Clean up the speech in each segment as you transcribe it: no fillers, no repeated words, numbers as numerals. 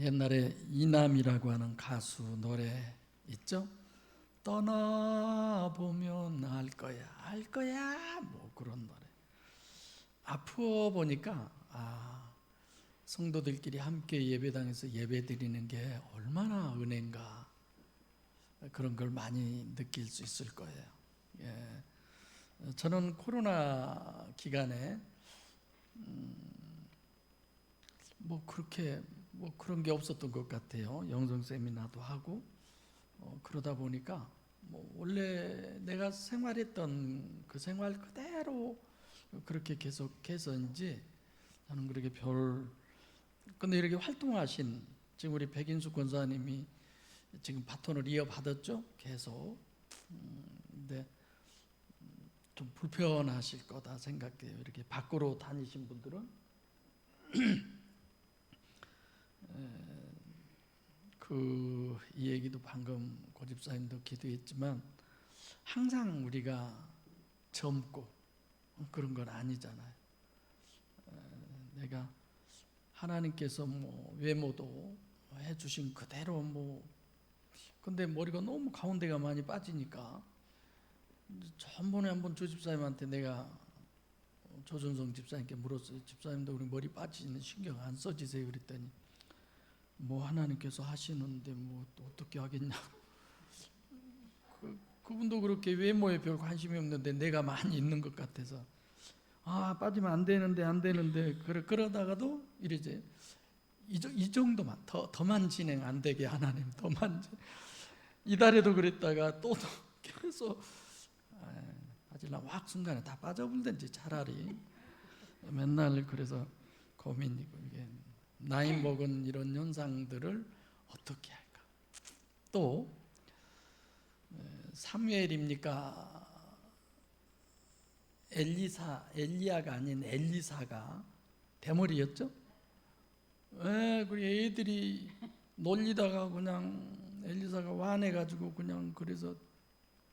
옛날에 이남이라고 하는 가수 노래 있죠? 떠나보면 알 거야, 알 거야, 뭐 그런 노래. 아프어 보니까 성도들끼리 함께 예배당에서 예배 드리는 게 얼마나 은혜인가, 그런 걸 많이 느낄 수 있을 거예요. 예. 저는 코로나 기간에 그렇게 그런 게 없었던 것 같아요. 영성 세미나도 하고 그러다 보니까 원래 내가 생활했던 그 생활 그대로 그렇게 계속해서인지 저는 그렇게 근데 이렇게 활동하신 지금 우리 백인숙 권사님이 지금 바톤을 이어받았죠. 계속. 근데 좀 불편하실 거다 생각해요. 이렇게 밖으로 다니신 분들은. 이 얘기도 방금 고집사님도 기도했지만 항상 우리가 젊고 그런 건 아니잖아요. 내가 하나님께서 외모도 해주신 그대로 근데 머리가 너무 가운데가 많이 빠지니까 전번에 한번 조집사님한테 내가 조준성 집사님께 물었어요. 집사님도 우리 머리 빠지는 신경 안 써지세요? 그랬더니 하나님께서 하시는데 또 어떻게 하겠냐고. 그분도 그렇게 외모에 별 관심이 없는데 내가 많이 있는 것 같아서 빠지면 안 되는데 그러다가도 이러지. 이 정도만 더만 진행 안 되게 하나님 더만. 이달에도 그랬다가 또 계속 빠지려면 확 순간에 다 빠져버리든지 차라리. 맨날 그래서 고민이고, 이게 나이 먹은 이런 현상들을 어떻게 할까. 또 사무엘입니까 엘리야가 아닌 엘리사가 대머리였죠. 그리고 애들이 놀리다가 그냥 엘리사가 화내가지고 그냥 그래서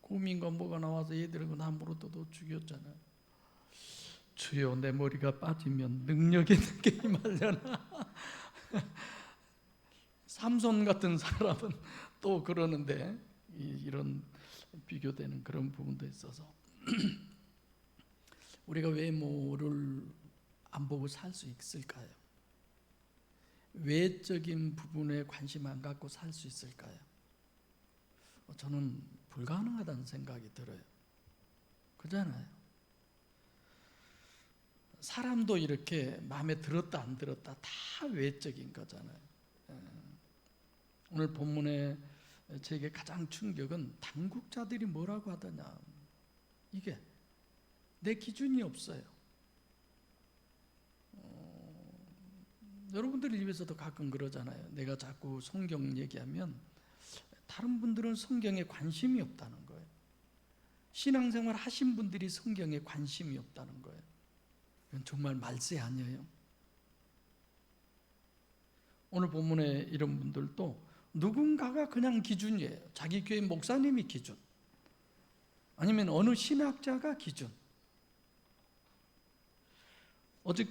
곰인가 뭐가 나와서 애들을 함부로 또 죽였잖아요. 주여, 내 머리가 빠지면 능력 있는 게 임하려나. 삼손 같은 사람은 또 그러는데 이런 비교되는 그런 부분도 있어서 우리가 외모를 안 보고 살 수 있을까요? 외적인 부분에 관심 안 갖고 살 수 있을까요? 저는 불가능하다는 생각이 들어요. 그잖아요. 사람도 이렇게 마음에 들었다 안 들었다 다 외적인 거잖아요. 오늘 본문에 제게 가장 충격은 당국자들이 뭐라고 하더냐. 이게 내 기준이 없어요. 여러분들 입에서도 가끔 그러잖아요. 내가 자꾸 성경 얘기하면 다른 분들은 성경에 관심이 없다는 거예요. 신앙생활 하신 분들이 성경에 관심이 없다는 거예요. 이건 정말 말세 아니에요. 오늘 본문에 이런 분들도 누군가가 그냥 기준이에요. 자기 교회 목사님이 기준, 아니면 어느 신학자가 기준. 어제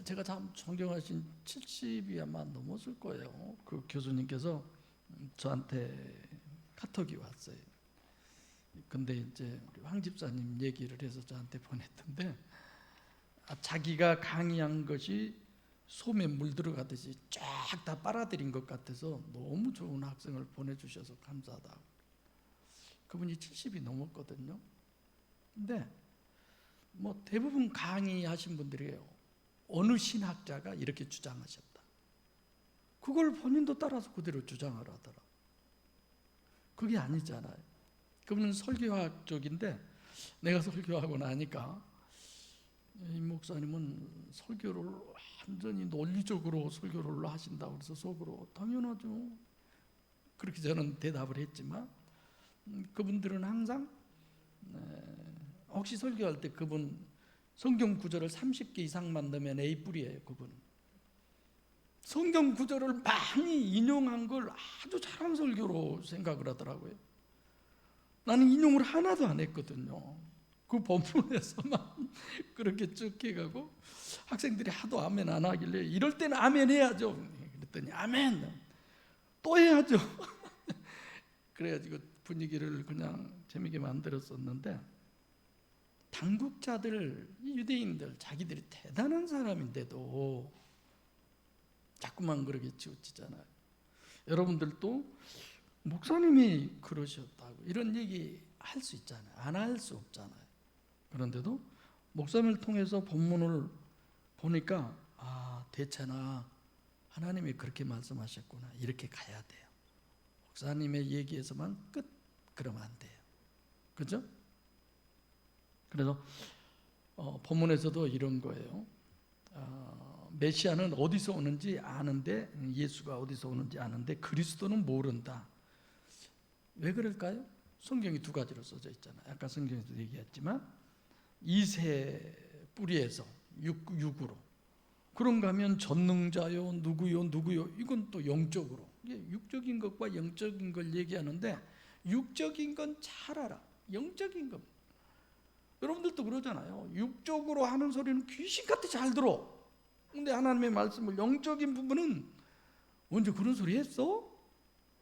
제가 참 존경하신 70이 아마 넘었을 거예요. 그 교수님께서 저한테 카톡이 왔어요. 근데 이제 우리 황 집사님 얘기를 해서 저한테 보냈던데, 자기가 강의한 것이 솜에 물 들어가듯이 쫙 다 빨아들인 것 같아서 너무 좋은 학생을 보내주셔서 감사하다고. 그분이 70이 넘었거든요. 근데 대부분 강의하신 분들이에요. 어느 신학자가 이렇게 주장하셨다. 그걸 본인도 따라서 그대로 주장을 하더라. 그게 아니잖아요. 그분은 설교학 쪽인데 내가 설교하고 나니까 이 목사님은 설교를 완전히 논리적으로 설교를 하신다고 그래서 속으로 당연하죠. 그렇게 저는 대답을 했지만 그분들은 항상 혹시 설교할 때 그분 성경 구절을 30개 이상 만들면 A뿔이에요. 그분은 성경 구절을 많이 인용한 걸 아주 잘한 설교로 생각을 하더라고요. 나는 인용을 하나도 안 했거든요. 그 본문에서만 그렇게 쭉 해가고 학생들이 하도 아멘 안 하길래 이럴 때는 아멘 해야죠. 그랬더니 아멘. 또 해야죠. 그래가지고 분위기를 그냥 재미있게 만들었었는데, 당국자들, 유대인들 자기들이 대단한 사람인데도 자꾸만 그렇게 치우치잖아요. 여러분들도 목사님이 그러셨다고 이런 얘기 할 수 있잖아요. 안 할 수 없잖아요. 그런데도 목사님을 통해서 본문을 보니까 대체나 하나님이 그렇게 말씀하셨구나, 이렇게 가야 돼요. 목사님의 얘기에서만 끝 그러면 안 돼요. 그죠? 그래서 본문에서도 이런 거예요. 메시아는 어디서 오는지 아는데, 예수가 어디서 오는지 아는데 그리스도는 모른다. 왜 그럴까요? 성경이 두 가지로 써져 있잖아요. 아까 성경에서 얘기했지만 이세 뿌리에서 육으로, 그런가 하면 전능자요 누구요 이건 또 영적으로, 이게 육적인 것과 영적인 걸 얘기하는데, 육적인 건 잘 알아. 영적인 것, 여러분들도 그러잖아요. 육적으로 하는 소리는 귀신같이 잘 들어. 근데 하나님의 말씀을, 영적인 부분은 언제 그런 소리 했어?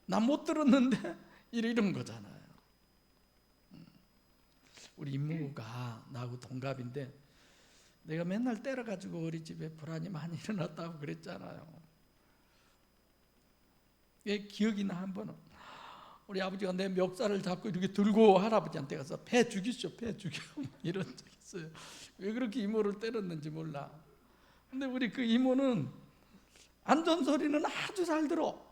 나 못 들었는데 이런 거잖아요. 우리 이모가 나하고 동갑인데 내가 맨날 때려가지고 우리 집에 불안이 많이 일어났다고 그랬잖아요. 기억이 나. 한 번은 우리 아버지가 내 멱살을 잡고 이렇게 들고 할아버지한테 가서 배 죽이시오, 배 죽여, 이런 적 있어요. 왜 그렇게 이모를 때렸는지 몰라. 근데 우리 그 이모는 안전소리는 아주 잘 들어.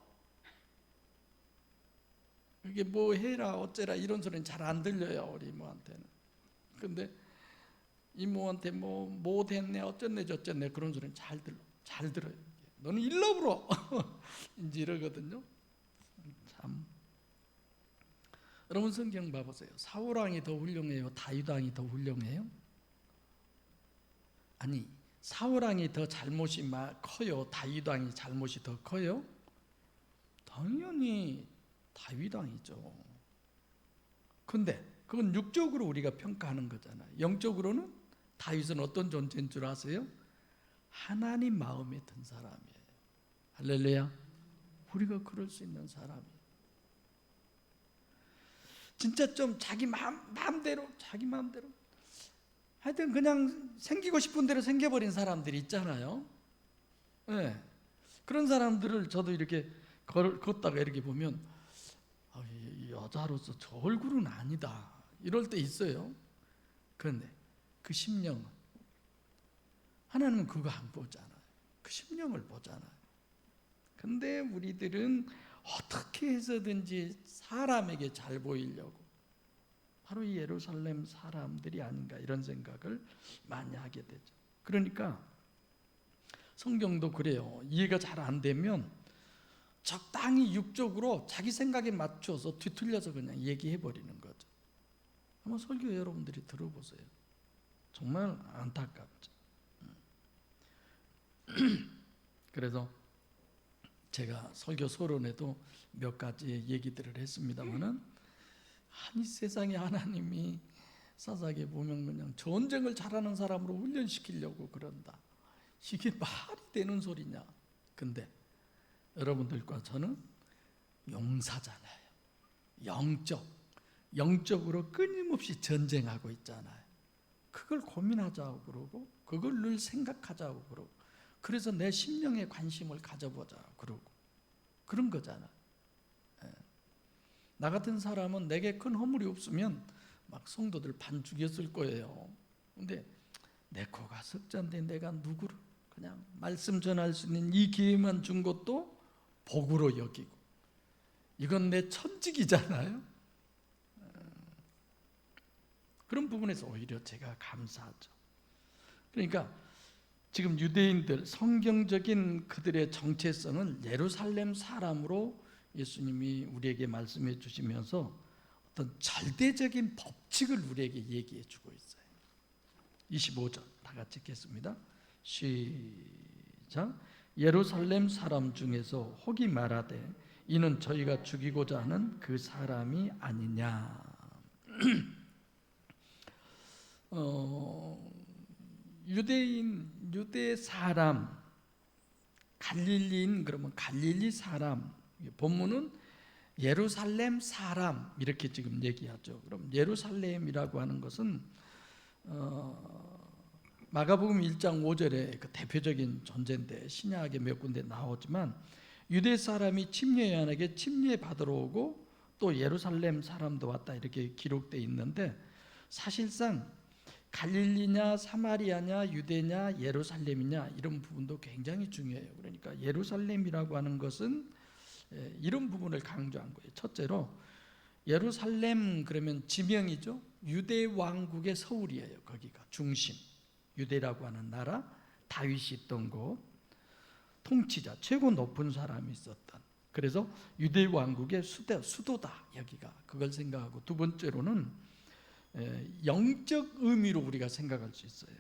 이게 뭐 해라 어째라 이런 소리는 잘 안 들려요, 우리 이모한테는. 근데 이모한테 뭐 됐네 어쨌네 저쨌네 그런 소리는 잘 들어요. 너는 일러불어 이제 이러거든요. 참. 여러분 성경 봐보세요. 사울왕이 더 훌륭해요, 다윗왕이 더 훌륭해요? 아니, 사울왕이 더 잘못이 커요, 다윗왕이 잘못이 더 커요? 당연히 다윗왕이죠. 근데 그건 육적으로 우리가 평가하는 거잖아요. 영적으로는 다윗은 어떤 존재인 줄 아세요? 하나님 마음에 든 사람이에요. 할렐루야. 우리가 그럴 수 있는 사람이에요. 진짜 좀 자기 마음대로 하여튼 그냥 생기고 싶은 대로 생겨버린 사람들이 있잖아요. 네. 그런 사람들을 저도 이렇게 걷다가 이렇게 보면 이 여자로서 저 얼굴은 아니다 이럴 때 있어요. 그런데 그 심령은, 하나님은 그거 안 보잖아요. 그 심령을 보잖아요. 근데 우리들은 어떻게 해서든지 사람에게 잘 보이려고, 바로 이 예루살렘 사람들이 아닌가 이런 생각을 많이 하게 되죠. 그러니까 성경도 그래요. 이해가 잘 안 되면 적당히 육적으로 자기 생각에 맞춰서 뒤틀려서 그냥 얘기해 버리는 거죠. 한번 설교 여러분들이 들어보세요. 정말 안타깝죠. 그래서 제가 설교 서론에도 몇 가지 얘기들을 했습니다만은, 아니 세상에 하나님이 사사기에 보면 그냥 전쟁을 잘하는 사람으로 훈련시키려고 그런다. 이게 말이 되는 소리냐? 근데 여러분들과 저는 용사잖아요. 영적으로 끊임없이 전쟁하고 있잖아요. 그걸 고민하자고 그러고, 그걸 늘 생각하자고 그러고, 그래서 내 심령에 관심을 가져보자고 그러고 그런 거잖아. 나 같은 사람은 내게 큰 허물이 없으면 막 성도들 반 죽였을 거예요. 근데 내 코가 석자인데 내가 누구를 그냥 말씀 전할 수 있는 이 기회만 준 것도 복으로 여기고, 이건 내 천직이잖아요. 그런 부분에서 오히려 제가 감사하죠. 그러니까 지금 유대인들, 성경적인 그들의 정체성은 예루살렘 사람으로 예수님이 우리에게 말씀해 주시면서 어떤 절대적인 법칙을 우리에게 얘기해 주고 있어요. 25절 다 같이 읽겠습니다. 시작. 예루살렘 사람 중에서 혹이 말하되 이는 저희가 죽이고자 하는 그 사람이 아니냐. 유대 사람, 갈릴리인 그러면 갈릴리 사람, 본문은 예루살렘 사람 이렇게 지금 얘기하죠. 그럼 예루살렘이라고 하는 것은 마가복음 1장 5절에 그 대표적인 존재인데 신약에 몇 군데 나오지만 유대 사람이 침례요한에게 침례받으러 오고 또 예루살렘 사람도 왔다 이렇게 기록되어 있는데 사실상 갈릴리냐 사마리아냐 유대냐 예루살렘이냐 이런 부분도 굉장히 중요해요. 그러니까 예루살렘이라고 하는 것은 이런 부분을 강조한 거예요. 첫째로 예루살렘 그러면 지명이죠. 유대 왕국의 서울이에요. 거기가 중심, 유대라고 하는 나라, 다윗이 있던 곳, 통치자, 최고 높은 사람이 있었던, 그래서 유대 왕국의 수도다 여기가, 그걸 생각하고, 두 번째로는 영적 의미로 우리가 생각할 수 있어요.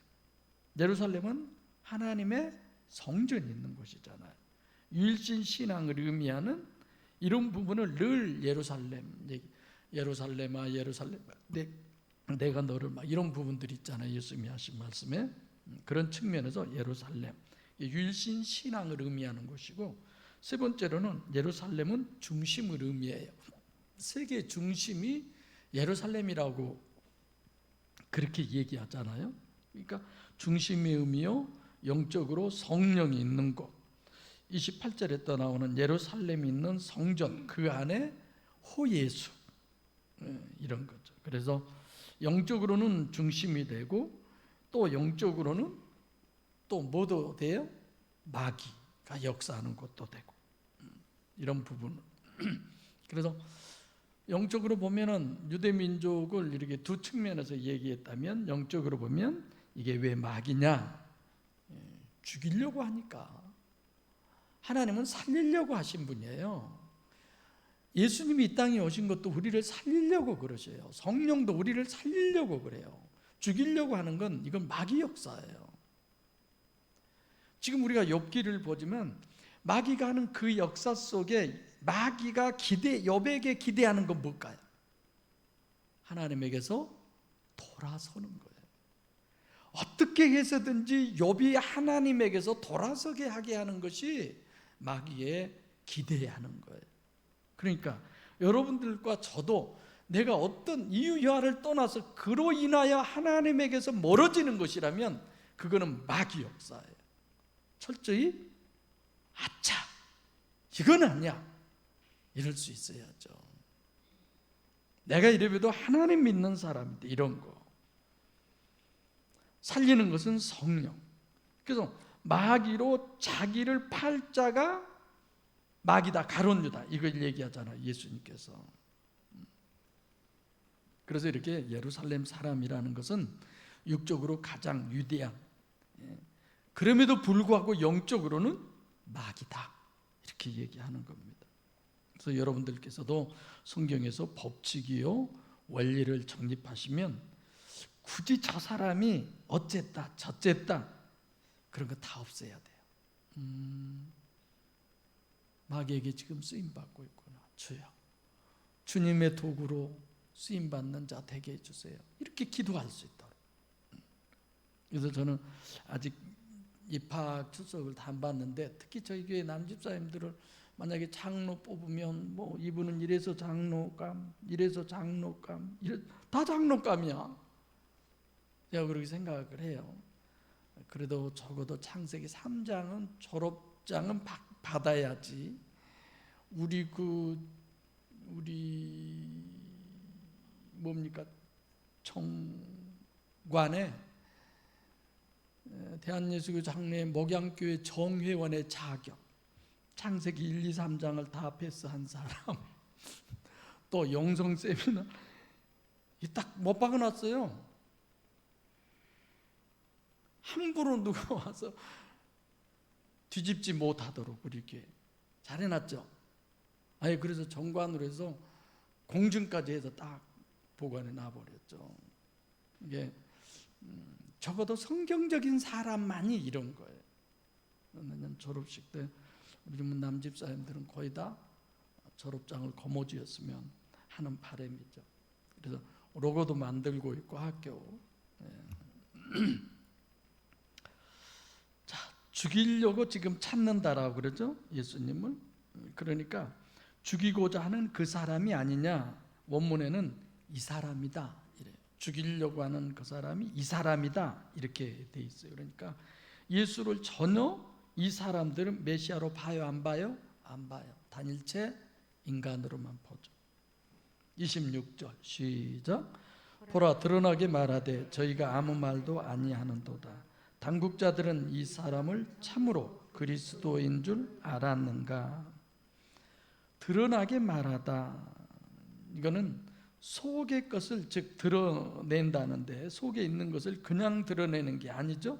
예루살렘은 하나님의 성전이 있는 곳이잖아요. 유일신 신앙을 의미하는 이런 부분을 늘 예루살렘아 내가 너를 막 이런 부분들이 있잖아요. 예수님이 하신 말씀에. 그런 측면에서 예루살렘 유일신 신앙을 의미하는 곳이고, 세 번째로는 예루살렘은 중심을 의미해요. 세계 중심이 예루살렘이라고 그렇게 얘기하잖아요. 그러니까 중심의 의미요, 영적으로 성령이 있는 곳. 28절에 또 나오는 예루살렘이 있는 성전, 그 안에 호예수, 이런 거죠. 그래서 영적으로는 중심이 되고 또 영적으로는 또 뭐도 돼요? 마귀가 역사하는 것도 되고, 이런 부분. 그래서 영적으로 보면은 유대 민족을 이렇게 두 측면에서 얘기했다면, 영적으로 보면 이게 왜 마귀냐? 죽이려고 하니까. 하나님은 살리려고 하신 분이에요. 예수님이 이 땅에 오신 것도 우리를 살리려고 그러셔요. 성령도 우리를 살리려고 그래요. 죽이려고 하는 건 이건 마귀 역사예요. 지금 우리가 욥기를 보지만 마귀가 하는 그 역사 속에 마귀가 욥에게 기대하는 건 뭘까요? 하나님에게서 돌아서는 거예요. 어떻게 해서든지 욥이 하나님에게서 돌아서게 하게 하는 것이 마귀의 기대하는 거예요. 그러니까 여러분들과 저도 내가 어떤 이유 여하를 떠나서 그로 인하여 하나님에게서 멀어지는 것이라면 그거는 마귀 역사예요. 철저히 아차, 이건 아니야, 이럴 수 있어야죠. 내가 이래봬도 하나님 믿는 사람인데 이런 거. 살리는 것은 성령. 그래서 마귀로 자기를 팔 자가 마귀다, 가룟 유다, 이걸 얘기하잖아요, 예수님께서. 그래서 이렇게 예루살렘 사람이라는 것은 육적으로 가장 위대한, 그럼에도 불구하고 영적으로는 마귀다, 이렇게 얘기하는 겁니다. 그래서 여러분들께서도 성경에서 법칙이요 원리를 정립하시면 굳이 저 사람이 어쨌다 저쨌다 그런 거 다 없애야 돼요. 마귀에게 지금 쓰임받고 있구나, 주여 주님의 도구로 쓰임받는 자 되게 해주세요, 이렇게 기도할 수 있도록. 그래서 저는 아직 입학 출석을 다 안 받는데, 특히 저희 교회 남집사님들을 만약에 장로 뽑으면 뭐 이분은 이래서 장로감, 이래서 장로감, 다 장로감이야. 제가 그렇게 생각을 해요. 그래도 적어도 창세기 3장은 졸업장은 받아야지. 우리 뭡니까, 정관에 대한예수교 장로회 목양교회 정회원의 자격, 창세기 1, 2, 3장을 다 패스한 사람, 또 영성 세미나 딱 못 박아놨어요. 함부로 누가 와서 뒤집지 못하도록 우리 교회 잘 해놨죠. 아예 그래서 정관으로 해서 공증까지 해서 딱 보관해 놔버렸죠. 이게 적어도 성경적인 사람만이 이런 거예요. 내년 졸업식 때 우리 남집사님들은 거의 다 졸업장을 거머쥐었으면 하는 바람이죠. 그래서 로고도 만들고 있고 학교. 자, 죽이려고 지금 찾는다라고 그러죠, 예수님을. 그러니까 죽이고자 하는 그 사람이 아니냐, 원문에는 이 사람이다 이래요. 죽이려고 하는 그 사람이 이 사람이다 이렇게 돼 있어요. 그러니까 예수를 전혀 이 사람들은 메시아로 봐요, 안 봐요? 안 봐요. 단일체 인간으로만 보죠. 26절 시작. 보라, 드러나게 말하되 저희가 아무 말도 아니하는도다. 당국자들은 이 사람을 참으로 그리스도인 줄 알았는가. 드러나게 말하다, 이거는 속의 것을 즉 드러낸다는데, 속에 있는 것을 그냥 드러내는 게 아니죠.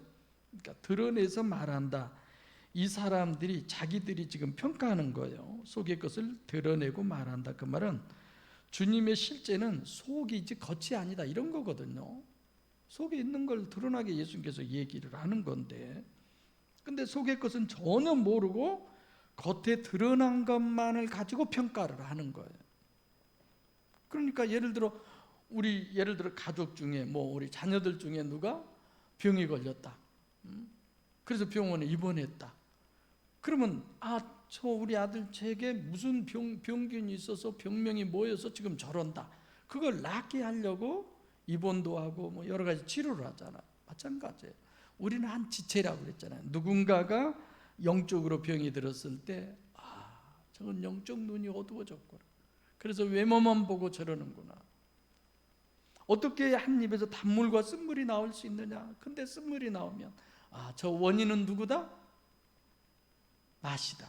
그러니까 드러내서 말한다. 이 사람들이 자기들이 지금 평가하는 거예요. 속의 것을 드러내고 말한다. 그 말은 주님의 실제는 속이지 겉이 아니다 이런 거거든요. 속에 있는 걸 드러나게 예수님께서 얘기를 하는 건데, 근데 속의 것은 전혀 모르고 겉에 드러난 것만을 가지고 평가를 하는 거예요. 그러니까 예를 들어 가족 중에 우리 자녀들 중에 누가 병이 걸렸다. 그래서 병원에 입원했다. 그러면 저 우리 아들 제게 무슨 병균이 있어서 병명이 뭐여서 지금 저런다. 그걸 낫게 하려고 입원도 하고 여러 가지 치료를 하잖아요. 마찬가지예요. 우리는 한 지체라고 그랬잖아요. 누군가가 영적으로 병이 들었을 때 저건 영적 눈이 어두워졌구나. 그래서 외모만 보고 저러는구나. 어떻게 한 입에서 단물과 쓴물이 나올 수 있느냐. 근데 쓴물이 나오면 저 원인은 누구다? 맛이다.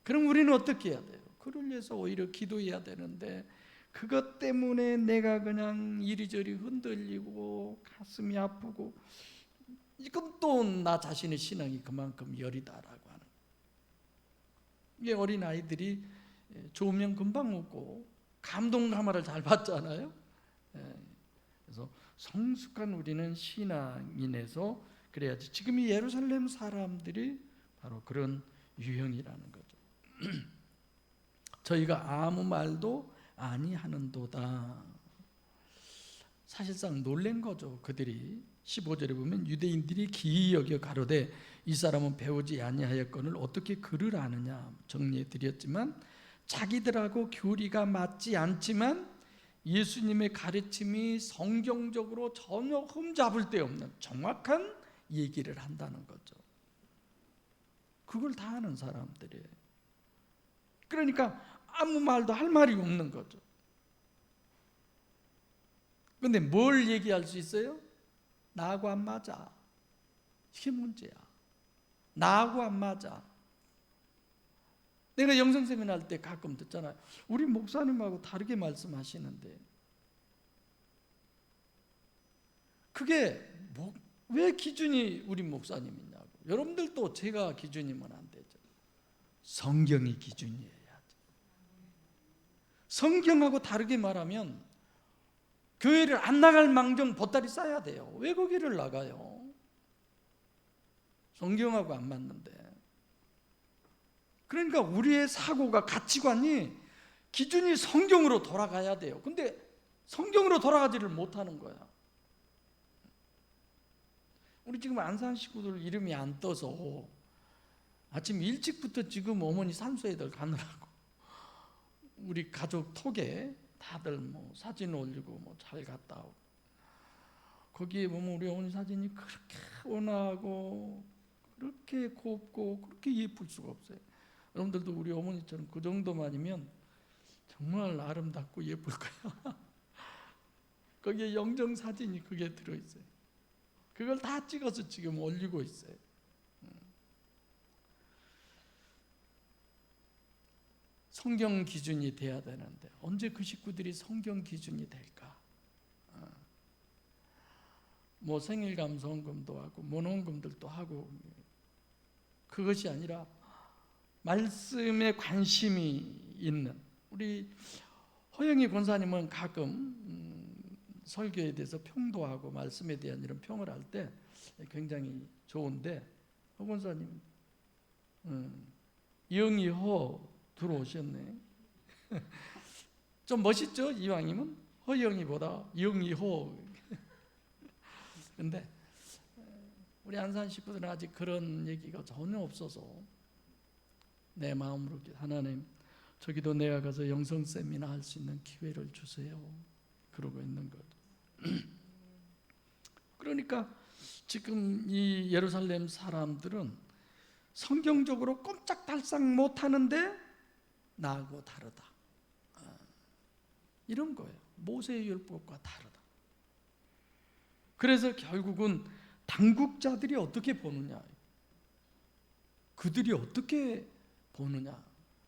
그럼 우리는 어떻게 해야 돼요? 그를 위해서 오히려 기도해야 되는데, 그것 때문에 내가 그냥 이리저리 흔들리고 가슴이 아프고, 이건 또 나 자신의 신앙이 그만큼 여리다라고 하는. 이게 어린아이들이 좋으면 금방 웃고 감동 감화를 잘 받잖아요. 그래서 성숙한 우리는 신앙인에서 그래야지. 지금 이 예루살렘 사람들이 바로 그런 유형이라는 거죠. 저희가 아무 말도 아니하는도다. 사실상 놀란 거죠. 그들이 15절에 보면 유대인들이 기이 여겨 가로되 이 사람은 배우지 아니하였거늘 어떻게 글을 아느냐 정리해 드렸지만, 자기들하고 교리가 맞지 않지만 예수님의 가르침이 성경적으로 전혀 흠잡을 데 없는 정확한 얘기를 한다는 거죠. 그걸 다 아는 사람들이에요. 그러니까 아무 말도 할 말이 없는 거죠. 근데 뭘 얘기할 수 있어요? 나하고 안 맞아. 이게 문제야. 나하고 안 맞아. 내가 영성 세미나 할 때 가끔 듣잖아요. 우리 목사님하고 다르게 말씀하시는데, 그게 왜 기준이 우리 목사님이냐고. 여러분들도 제가 기준이면 안 되죠. 성경이 기준이어야지. 성경하고 다르게 말하면 교회를 안 나갈 망정 보따리 싸야 돼요. 왜 거기를 나가요? 성경하고 안 맞는데. 그러니까 우리의 사고가, 가치관이, 기준이 성경으로 돌아가야 돼요. 근데 성경으로 돌아가지를 못하는 거야. 우리 지금 안산 식구들 이름이 안 떠서 아침 일찍부터 지금 어머니 산소에들 가느라고 우리 가족 톡에 다들 사진 올리고 잘 갔다 오고, 거기에 보면 우리 어머니 사진이 그렇게 온화하고 그렇게 곱고 그렇게 예쁠 수가 없어요. 여러분들도 우리 어머니처럼 그 정도만이면 정말 아름답고 예쁠 거야. 거기에 영정 사진이 그게 들어있어요. 그걸 다 찍어서 지금 올리고 있어요. 성경 기준이 돼야 되는데 언제 그 식구들이 성경 기준이 될까? 생일감 성금도 하고 모논금들도 하고, 그것이 아니라 말씀에 관심이 있는 우리 허영희 권사님은 가끔 설교에 대해서 평도 하고 말씀에 대한 이런 평을 할 때 굉장히 좋은데, 허 권사님 영희허 들어오셨네. 좀 멋있죠? 이왕이면 허영희보다 영희허. 근데 우리 안산 식구들은 아직 그런 얘기가 전혀 없어서 내 마음으로 하나님 저기도 내가 가서 영성 세미나 할 수 있는 기회를 주세요. 그러고 있는 거죠. 그러니까 지금 이 예루살렘 사람들은 성경적으로 꼼짝달싹 못하는데 나하고 다르다. 이런 거예요. 모세의 율법과 다르다. 그래서 결국은 당국자들이 어떻게 보느냐, 그들이 어떻게 보느냐,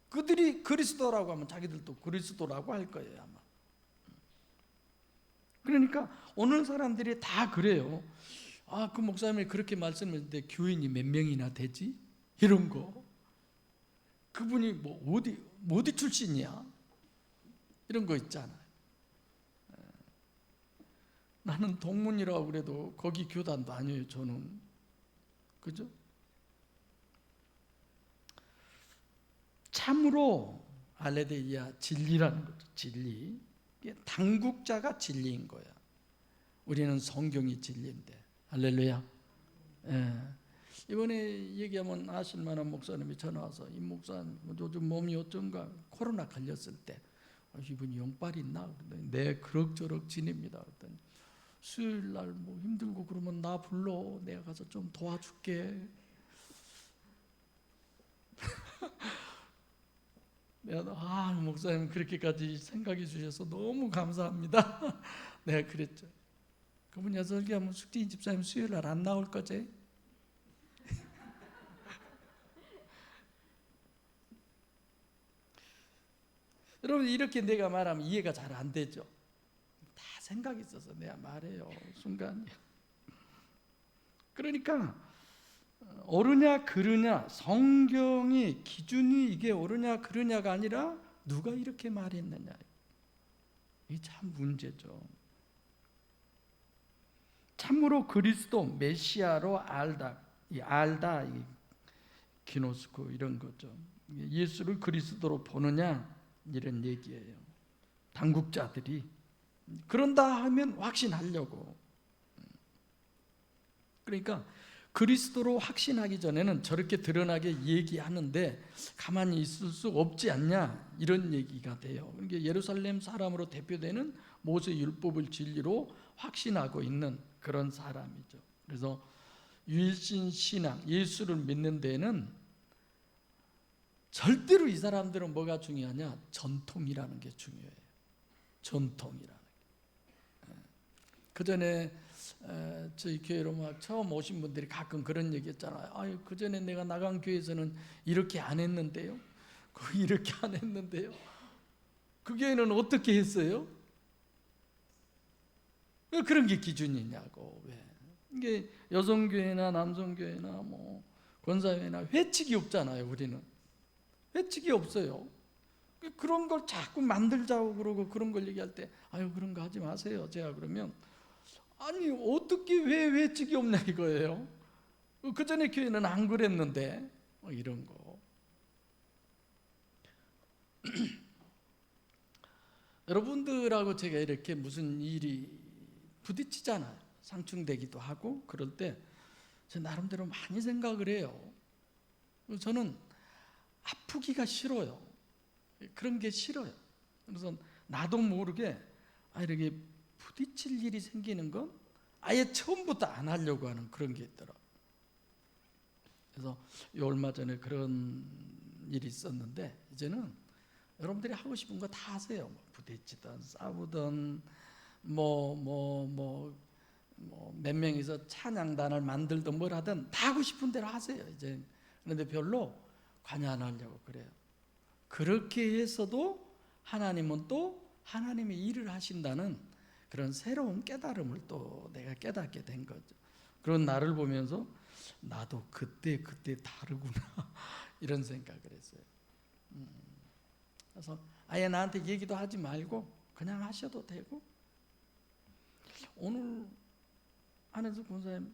그들이 그리스도라고 하면 자기들도 그리스도라고 할 거예요 아마. 그러니까 오늘 사람들이 다 그래요. 아, 그 목사님이 그렇게 말씀했는데 교인이 몇 명이나 되지? 이런 거. 그분이 뭐 어디 출신이야? 이런 거 있잖아요. 나는 동문이라고 그래도 거기 교단도 아니에요 저는. 그죠? 참으로 알레데이아 진리라는 거죠. 진리. 당국자가 진리인 거야. 우리는 성경이 진리인데. 할렐루야. 예. 이번에 얘기하면 아실 만한 목사님이 전화 와서 이 목사님 요즘 몸이 어쩐가 코로나 걸렸을 때 이분이 용빨 있나? 네, 그럭저럭 지냅니다. 그랬더니 수요일 날 뭐 힘들고 그러면 나 불러. 내가 가서 좀 도와줄게. 내가 목사님 그렇게까지 생각해 주셔서 너무 감사합니다. 내가 그랬죠. 그분이 설교하면 숙진 집사님 수요일 날 안 나올 거지? 여러분 이렇게 내가 말하면 이해가 잘 안 되죠. 다 생각이 있어서 내가 말해요. 순간이야. 그러니까 옳으냐 그르냐, 성경이 기준이 이게 옳으냐 그르냐가 아니라 누가 이렇게 말했느냐, 이게 참 문제죠. 참으로 그리스도 메시아로 알다, 이 기노스코 이런 거죠. 예수를 그리스도로 보느냐 이런 얘기예요. 당국자들이 그런다 하면 확신하려고. 그러니까 그리스도로 확신하기 전에는 저렇게 드러나게 얘기하는데 가만히 있을 수 없지 않냐 이런 얘기가 돼요. 그러니까 예루살렘 사람으로 대표되는 모세 율법을 진리로 확신하고 있는 그런 사람이죠. 그래서 유일신 신앙, 예수를 믿는 데는 절대로 이 사람들은 뭐가 중요하냐? 전통이라는 게 중요해요. 전통이라는 게. 그 전에 저희 교회로 막 처음 오신 분들이 가끔 그런 얘기 했잖아요. 아유, 그 전에 내가 나간 교회에서는 이렇게 안 했는데요. 이렇게 안 했는데요. 그 교회는 어떻게 했어요? 왜 그런 게 기준이냐고. 왜? 이게 여성교회나 남성교회나 뭐 권사회나 회칙이 없잖아요. 우리는 회칙이 없어요. 그런 걸 자꾸 만들자고 그러고 그런 걸 얘기할 때 아유 그런 거 하지 마세요. 제가 그러면 아니 어떻게 왜 회칙이 없냐 이거예요. 그 전에 교회는 안 그랬는데 이런 거. 여러분들하고 제가 이렇게 무슨 일이 부딪히잖아요. 상충되기도 하고 그럴 때 제 나름대로 많이 생각을 해요. 저는 아프기가 싫어요. 그런 게 싫어요. 그래서 나도 모르게 이렇게 부딪힐 일이 생기는 건 아예 처음부터 안 하려고 하는 그런 게 있더라고요. 그래서 얼마 전에 그런 일이 있었는데 이제는 여러분들이 하고 싶은 거 다 하세요. 부딪히든 싸우든 몇 명이서 찬양단을 만들든 뭘 하든 다 하고 싶은 대로 하세요. 이제 그런데 별로 관여 안 하려고 그래요. 그렇게 해서도 하나님은 또 하나님의 일을 하신다는 그런 새로운 깨달음을 또 내가 깨닫게 된 거죠. 그런 나를 보면서 나도 그때 다르구나 이런 생각을 했어요. 그래서 아예 나한테 얘기도 하지 말고 그냥 하셔도 되고. 오늘 안에서 권사님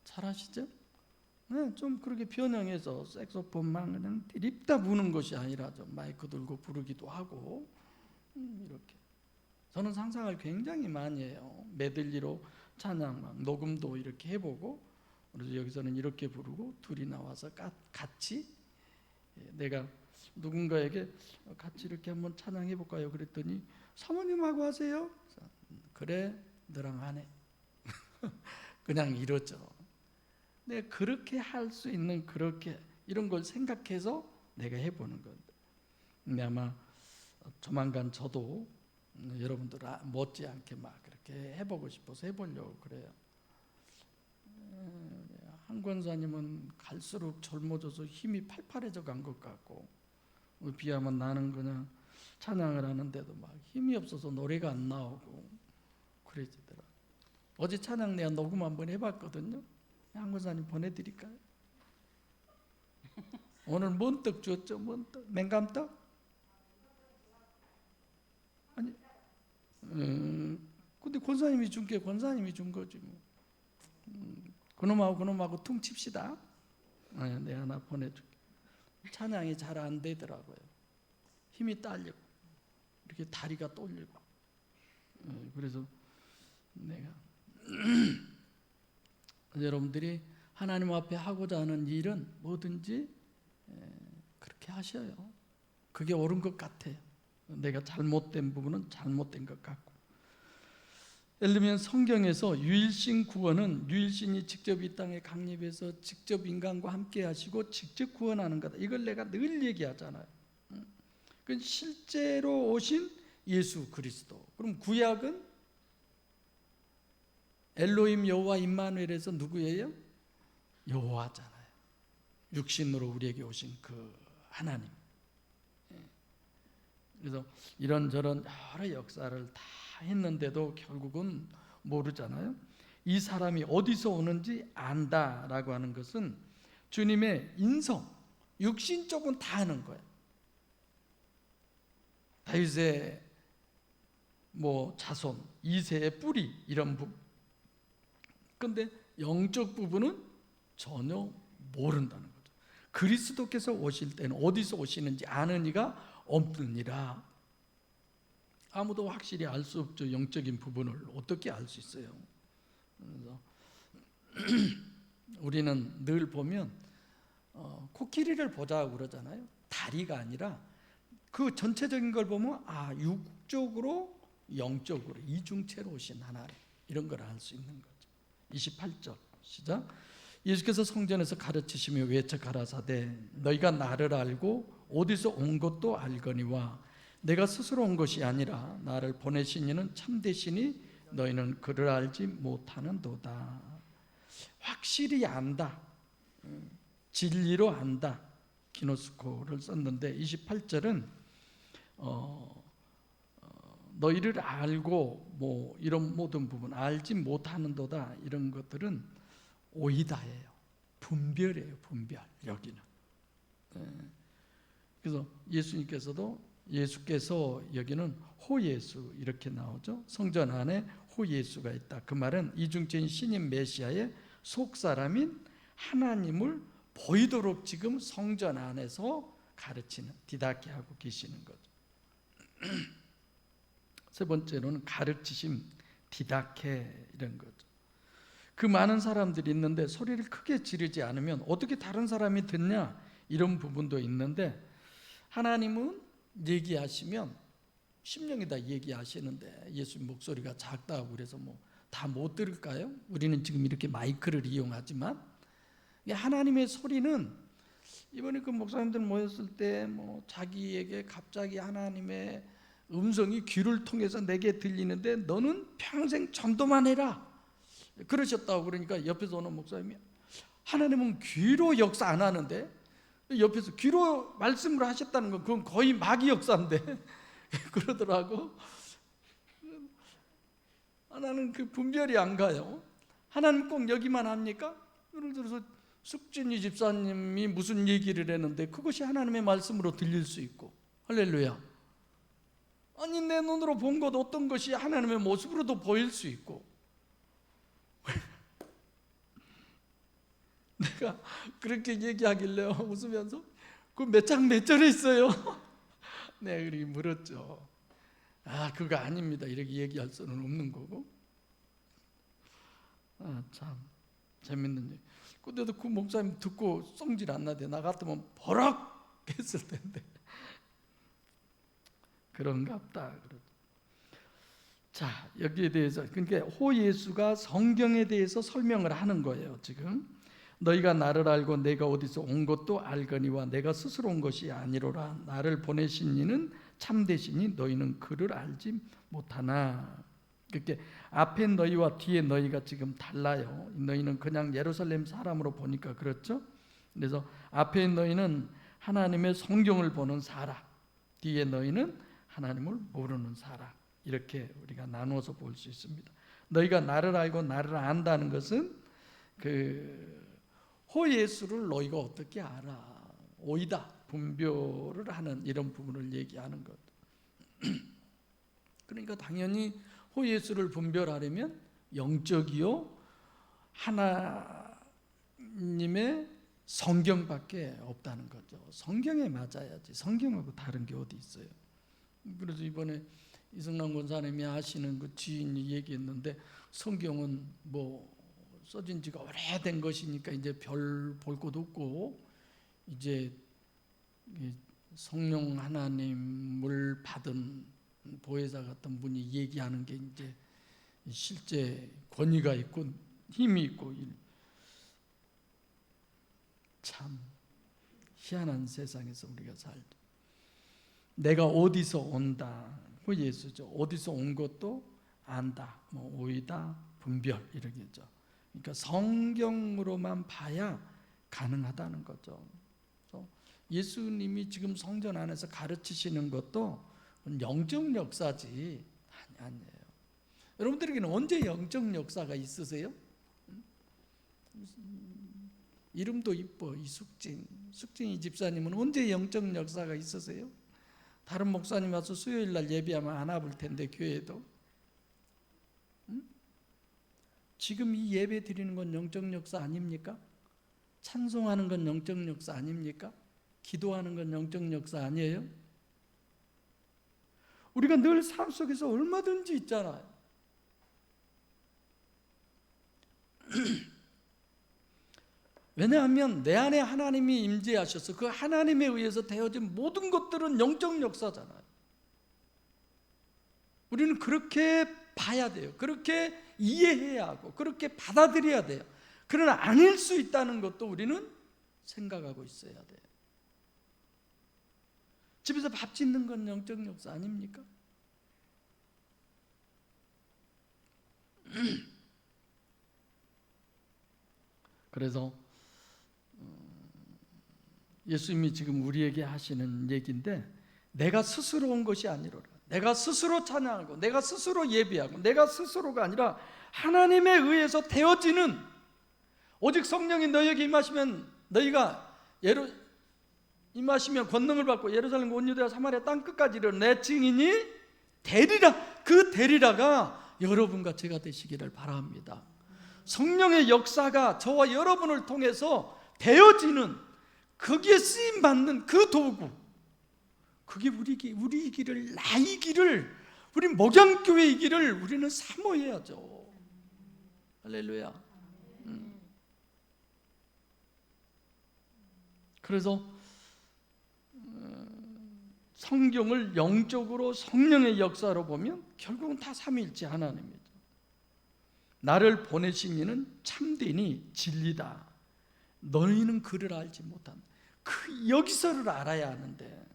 잘하시죠? 네, 좀 그렇게 변형해서 색소폰만 그냥 띠립다 부는 것이 아니라 좀 마이크 들고 부르기도 하고 이렇게. 저는 상상을 굉장히 많이 해요. 메들리로 찬양 막 녹음도 이렇게 해보고 그래서 여기서는 이렇게 부르고 둘이 나와서 같이 내가 누군가에게 같이 이렇게 한번 찬양해 볼까요? 그랬더니 사모님하고 하세요. 그래, 너랑 하네. 그냥 이러죠. 내가 그렇게 할 수 있는 그렇게 이런 걸 생각해서 내가 해보는 건데, 근데 아마 조만간 저도 여러분들 못지않게 막 그렇게 해보고 싶어서 해보려고 그래요. 한 권사님은 갈수록 젊어져서 힘이 팔팔해져 간 것 같고, 비하면 나는 그냥 찬양을 하는데도 막 힘이 없어서 노래가 안 나오고 그러지더라. 어제 찬양 내가 녹음 한번 해봤거든요. 한 권사님 보내드릴까요? 오늘 뭔 떡 줬죠? 뭔 떡? 맹감떡? 아니, 근데 권사님이 준 게 권사님이 준 거지 뭐. 그놈하고 퉁칩시다. 내가 하나 보내줄게. 찬양이 잘 안 되더라고요. 힘이 딸리고 이렇게 다리가 떨리고. 그래서 내가 여러분들이 하나님 앞에 하고자 하는 일은 뭐든지 그렇게 하셔요. 그게 옳은 것 같아요. 내가 잘못된 부분은 잘못된 것 같고. 예를 들면 성경에서 유일신 구원은 유일신이 직접 이 땅에 강림해서 직접 인간과 함께 하시고 직접 구원하는 거다. 이걸 내가 늘 얘기하잖아요. 그 실제로 오신 예수 그리스도. 그럼 구약은 엘로힘 여호와 임마누엘에서 누구예요? 여호와잖아요. 육신으로 우리에게 오신 그 하나님. 그래서 이런저런 여러 역사를 다 했는데도 결국은 모르잖아요. 이 사람이 어디서 오는지 안다라고 하는 것은 주님의 인성, 육신 쪽은 다 아는 거예요. 다윗의 자손, 이새의 뿌리 이런 부분. 그런데 영적 부분은 전혀 모른다는 거죠. 그리스도께서 오실 때는 어디서 오시는지 아는 이가 없느니라. 아무도 확실히 알 수 없죠. 영적인 부분을 어떻게 알 수 있어요? 그래서 우리는 늘 보면 코끼리를 보자고 그러잖아요. 다리가 아니라 그 전체적인 걸 보면 육적으로 영적으로 이중체로 오신 하나님, 이런 걸 알 수 있는 거죠. 28절 시작. 예수께서 성전에서 가르치시며 외쳐 가라사대 너희가 나를 알고 어디서 온 것도 알거니와 내가 스스로 온 것이 아니라 나를 보내신 이는 참되시니 너희는 그를 알지 못하는도다. 확실히 안다, 진리로 안다, 기노스코를 썼는데 28절은 너희를 알고 이런 모든 부분 알지 못하는도다, 이런 것들은 오이다예요. 분별이에요. 분별. 여기는 그래서 예수께서 여기는 호예수 이렇게 나오죠. 성전 안에 호예수가 있다. 그 말은 이중체인 신인 메시아의 속사람인 하나님을 보이도록 지금 성전 안에서 가르치는, 디다케하고 계시는 거죠. 세 번째로는 가르치심, 디다케 이런 거죠. 그 많은 사람들이 있는데 소리를 크게 지르지 않으면 어떻게 다른 사람이 듣냐, 이런 부분도 있는데, 하나님은 얘기하시면 심령이 다 얘기하시는데 예수님 목소리가 작다고 그래서 다 못 들을까요? 우리는 지금 이렇게 마이크를 이용하지만 하나님의 소리는, 이번에 그 목사님들 모였을 때 자기에게 갑자기 하나님의 음성이 귀를 통해서 내게 들리는데 너는 평생 전도만 해라 그러셨다고. 그러니까 옆에서 오는 목사님이 하나님은 귀로 역사 안 하는데, 옆에서 귀로 말씀을 하셨다는 건 그건 거의 마귀 역사인데 그러더라고. 나는 그 분별이 안 가요. 하나님 꼭 여기만 합니까? 예를 들어서 숙진이 집사님이 무슨 얘기를 했는데 그것이 하나님의 말씀으로 들릴 수 있고, 할렐루야. 아니 내 눈으로 본 것 어떤 것이 하나님의 모습으로도 보일 수 있고 내가 그렇게 얘기하길래 웃으면서 그 몇 장 몇 절에 있어요? 내가 그렇게 물었죠. 그거 아닙니다, 이렇게 얘기할 수는 없는 거고. 참 재밌는 얘기. 근데도 그 목사님 듣고 성질 안 나대. 나 같으면 버럭 했을 텐데. 그런갑다. 자, 여기에 대해서 그러니까 호 예수가 성경에 대해서 설명을 하는 거예요. 지금 너희가 나를 알고 내가 어디서 온 것도 알거니와 내가 스스로 온 것이 아니로라. 나를 보내신 이는 참되시니 너희는 그를 알지 못하나. 그렇게 앞에 너희와 뒤에 너희가 지금 달라요. 너희는 그냥 예루살렘 사람으로 보니까 그렇죠. 그래서 앞에 너희는 하나님의 성경을 보는 사람, 뒤에 너희는 하나님을 모르는 사람, 이렇게 우리가 나누어서 볼 수 있습니다. 너희가 나를 알고 나를 안다는 것은 호 예수를 너희가 어떻게 알아? 오이다 분별을 하는 이런 부분을 얘기하는 것. 그러니까 당연히 호 예수를 분별하려면 영적이요 하나님의 성경밖에 없다는 거죠. 성경에 맞아야지. 성경하고 다른 게 어디 있어요? 그래서 이번에 이승남 권사님이 하시는 그 지인이 얘기했는데 성경은 뭐 써진 지가 오래된 것이니까 이제 별 볼 것도 없고 이제 성령 하나님을 받은 보혜사 같은 분이 얘기하는 게 이제 실제 권위가 있고 힘이 있고 참 희한한 세상에서 우리가 살죠. 내가 어디서 온다. 그 예수죠. 어디서 온 것도 안다. 뭐 오이다, 분별 이러겠죠. 그러니까 성경으로만 봐야 가능하다는 거죠. 그래서 예수님이 지금 성전 안에서 가르치시는 것도 영적 역사지 아니에요. 여러분들에게는 언제 영적 역사가 있으세요? 이름도 이뻐 이숙진. 숙진이 집사님은 언제 영적 역사가 있으세요? 다른 목사님 와서 수요일 날 예배하면 안 와볼 텐데 교회에도. 지금 이 예배 드리는 건 영적 역사 아닙니까? 찬송하는 건 영적 역사 아닙니까? 기도하는 건 영적 역사 아니에요? 우리가 늘 삶 속에서 얼마든지 있잖아요. 왜냐하면 내 안에 하나님이 임재하셔서 그 하나님에 의해서 되어진 모든 것들은 영적 역사잖아요. 우리는 그렇게 봐야 돼요. 그렇게 이해해야 하고 그렇게 받아들여야 돼요. 그러나 아닐 수 있다는 것도 우리는 생각하고 있어야 돼요. 집에서 밥 짓는 건 영적 역사 아닙니까? 그래서 예수님이 지금 우리에게 하시는 얘기인데 내가 스스로 온 것이 아니로라. 내가 스스로 찬양하고 내가 스스로 예배하고 내가 스스로가 아니라 하나님에 의해서 되어지는, 오직 성령이 너희에게 임하시면 너희가 임하시면 권능을 받고 예루살렘과 온 유대와 사마리아 땅끝까지 이르러 내 증인이 되리라. 그 되리라가 여러분과 제가 되시기를 바랍니다. 성령의 역사가 저와 여러분을 통해서 되어지는, 거기에 쓰임받는 그 도구, 그게 우리이기를, 나이기를, 우리 목양교회이기를 우리는 사모해야죠. 할렐루야. 그래서 성경을 영적으로 성령의 역사로 보면 결국은 다 삼위일체 하나님이죠. 나를 보내신 이는 참되니 진리다. 너희는 그를 알지 못한다. 여기서를 알아야 하는데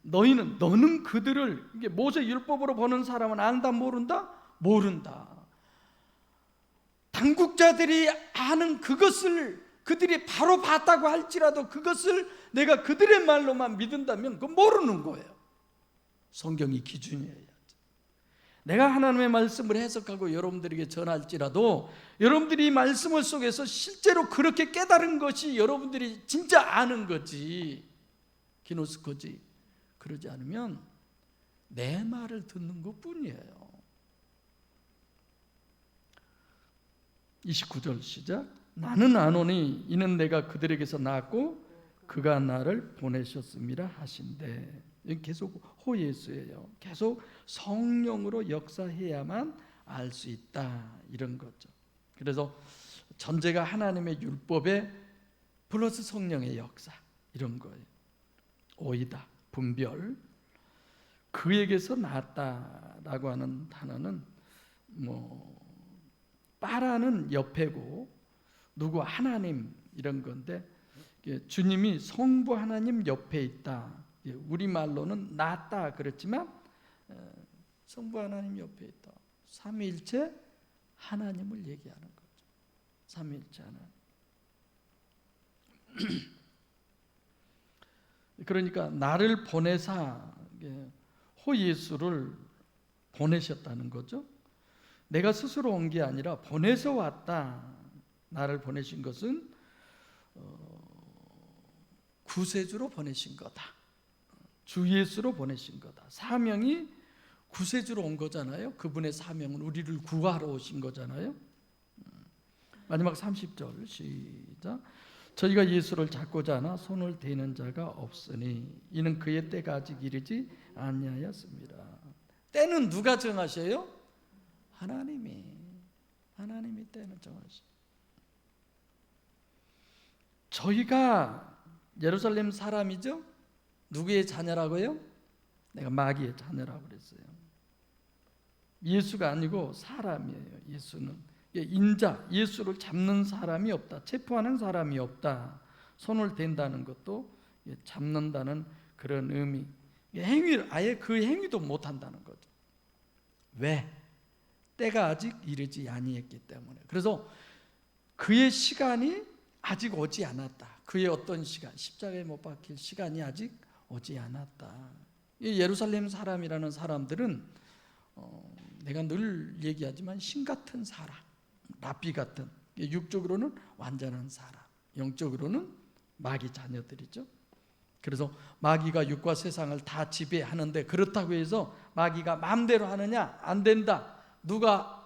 너는 그들을, 이게 모세 율법으로 보는 사람은 안다 모른다? 모른다. 당국자들이 아는 그것을 그들이 바로 봤다고 할지라도 그것을 내가 그들의 말로만 믿는다면 그건 모르는 거예요. 성경이 기준이어야죠. 내가 하나님의 말씀을 해석하고 여러분들에게 전할지라도 여러분들이 이 말씀을 속에서 실제로 그렇게 깨달은 것이 여러분들이 진짜 아는 거지, 기노스코지. 그러지 않으면 내 말을 듣는 것뿐이에요. 29절 시작. 나는 아노니 이는 내가 그들에게서 낳았고 그가 나를 보내셨음이라 하신대. 계속 호예수예요. 계속 성령으로 역사해야만 알 수 있다, 이런 거죠. 그래서 전제가 하나님의 율법에 플러스 성령의 역사, 이런 거예요. 오이다, 분별. 그에게서 나왔다라고 하는 단어는 빠라는 옆에고 누구 하나님 이런 건데, 주님이 성부 하나님 옆에 있다. 우리말로는 낫다 그렇지만 성부 하나님 옆에 있다. 삼위일체 하나님을 얘기하는 거죠. 삼위일체 하나님. 그러니까 나를 보내사 호 예수를 보내셨다는 거죠. 내가 스스로 온 게 아니라 보내서 왔다. 나를 보내신 것은 구세주로 보내신 거다. 주 예수로 보내신 거다. 사명이 구세주로 온 거잖아요. 그분의 사명은 우리를 구하러 오신 거잖아요. 마지막 30절 시작. 저희가 예수를 잡고자 하나 손을 대는 자가 없으니 이는 그의 때가 아직 이르지 아니하였습니다. 때는 누가 정하셔요? 하나님이 때는 정하셔요. 저희가 예루살렘 사람이죠? 누구의 자녀라고요? 내가 마귀의 자녀라고 그랬어요. 예수가 아니고 사람이에요. 예수는 인자, 예수를 잡는 사람이 없다. 체포하는 사람이 없다. 손을 댄다는 것도 잡는다는 그런 의미. 행위를 아예 그 행위도 못 한다는 거죠. 왜? 때가 아직 이르지 아니했기 때문에. 그래서 그의 시간이 아직 오지 않았다. 그의 어떤 시간, 십자가에 못 박힐 시간이 아직 오지 않았다. 이 예루살렘 사람이라는 사람들은 내가 늘 얘기하지만 신 같은 사람, 랍비 같은, 육적으로는 완전한 사람, 영적으로는 마귀 자녀들이죠. 그래서 마귀가 육과 세상을 다 지배하는데, 그렇다고 해서 마귀가 마음대로 하느냐? 안 된다. 누가?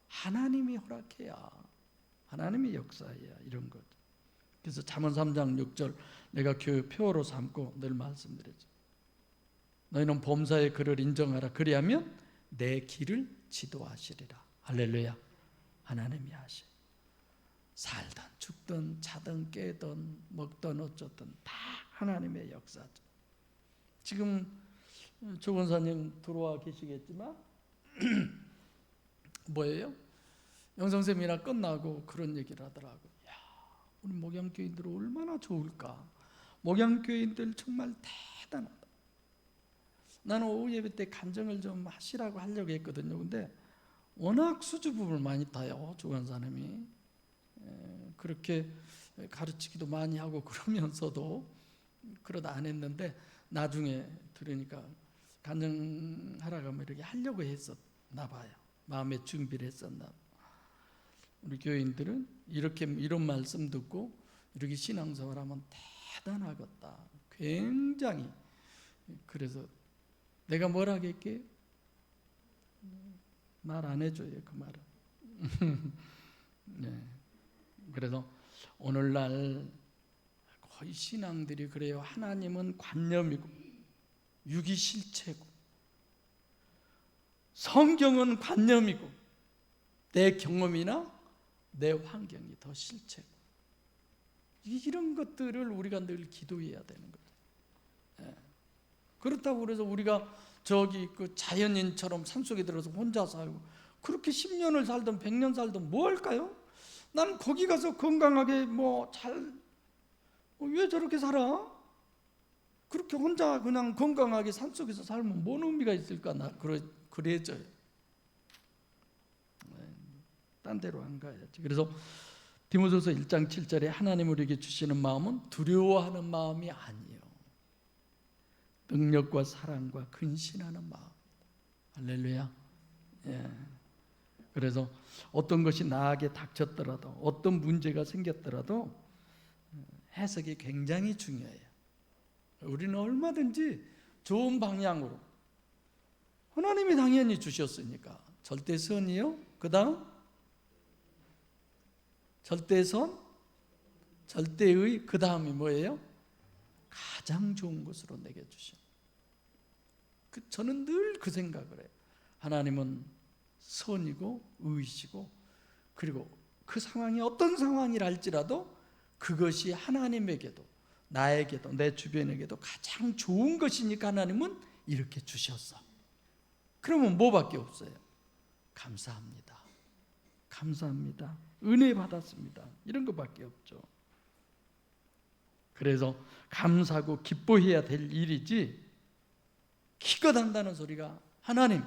하나님이 허락해야, 하나님이 역사해야, 이런 거죠. 그래서 잠언 3장 6절 내가 교회 표어로 삼고 늘 말씀드리죠. 너희는 범사의 그를 인정하라. 그리하면 내 길을 지도하시리라. 할렐루야. 하나님이 하시. 살든 죽든 자든 깨든 먹든 어쩌든 다 하나님의 역사죠. 지금 조 권사님 들어와 계시겠지만 뭐예요? 영성세미나 끝나고 그런 얘기를 하더라고요. 야, 우리 목양교인들 얼마나 좋을까. 목양교인들 정말 대단하다. 나는 오후 예배 때 간증을 좀 하시라고 하려고 했거든요. 근데 워낙 수줍음을 많이 타요, 조 권사님이. 그렇게 가르치기도 많이 하고 그러면서도 그러다 안 했는데, 나중에 들으니까 간증하라고 하면 이렇게 하려고 했었나 봐요. 마음에 준비를 했었나 봐요. 우리 교인들은 이렇게 이런 말씀 듣고 이렇게 신앙생활 하면 대단하겠다. 굉장히. 그래서 내가 뭐라 하겠게? 말 안 해줘요, 그 말은. 네. 그래서 오늘날 거의 신앙들이 그래요. 하나님은 관념이고 육이 실체고, 성경은 관념이고, 내 경험이나 내 환경이 더 실체고, 이런 것들을 우리가 늘 기도해야 되는 거죠. 네. 그렇다고 그래서 우리가 저기 그 자연인처럼 산속에 들어서 혼자 살고 그렇게 10년을 살든 100년 살든 뭐 할까요? 난 거기 가서 건강하게 왜 저렇게 살아? 그렇게 혼자 그냥 건강하게 산속에서 살면 뭔 의미가 있을까? 나 그래져요. 딴 데로 안 가야지. 그래서 디모데후서 1장 7절에 하나님 우리에게 주시는 마음은 두려워하는 마음이 아니에요. 능력과 사랑과 근신하는 마음. 할렐루야. 예. 그래서 어떤 것이 나에게 닥쳤더라도, 어떤 문제가 생겼더라도 해석이 굉장히 중요해요. 우리는 얼마든지 좋은 방향으로, 하나님이 당연히 주셨으니까. 절대선이요. 그 다음 절대선, 절대의, 그 다음이 뭐예요? 가장 좋은 것으로 내게 주신. 저는 늘 그 생각을 해요. 하나님은 선이고 의시고, 그리고 그 상황이 어떤 상황이라 할지라도 그것이 하나님에게도 나에게도 내 주변에게도 가장 좋은 것이니까 하나님은 이렇게 주셨어. 그러면 뭐밖에 없어요? 감사합니다. 감사합니다. 은혜 받았습니다. 이런 것밖에 없죠. 그래서 감사하고 기뻐해야 될 일이지 기껏 한다는 소리가 하나님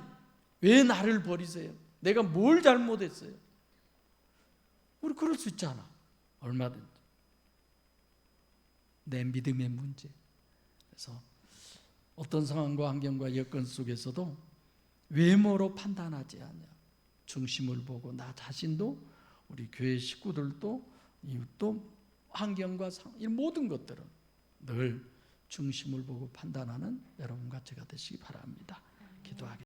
왜 나를 버리세요? 내가 뭘 잘못했어요? 우리 그럴 수 있잖아. 얼마든지. 내 믿음의 문제. 그래서 어떤 상황과 환경과 여건 속에서도 외모로 판단하지 않냐. 중심을 보고 나 자신도 우리 교회 식구들도 이웃도 환경과 이 모든 것들은 늘 중심을 보고 판단하는 여러분과 제가 되시기 바랍니다. 기도하겠습니다.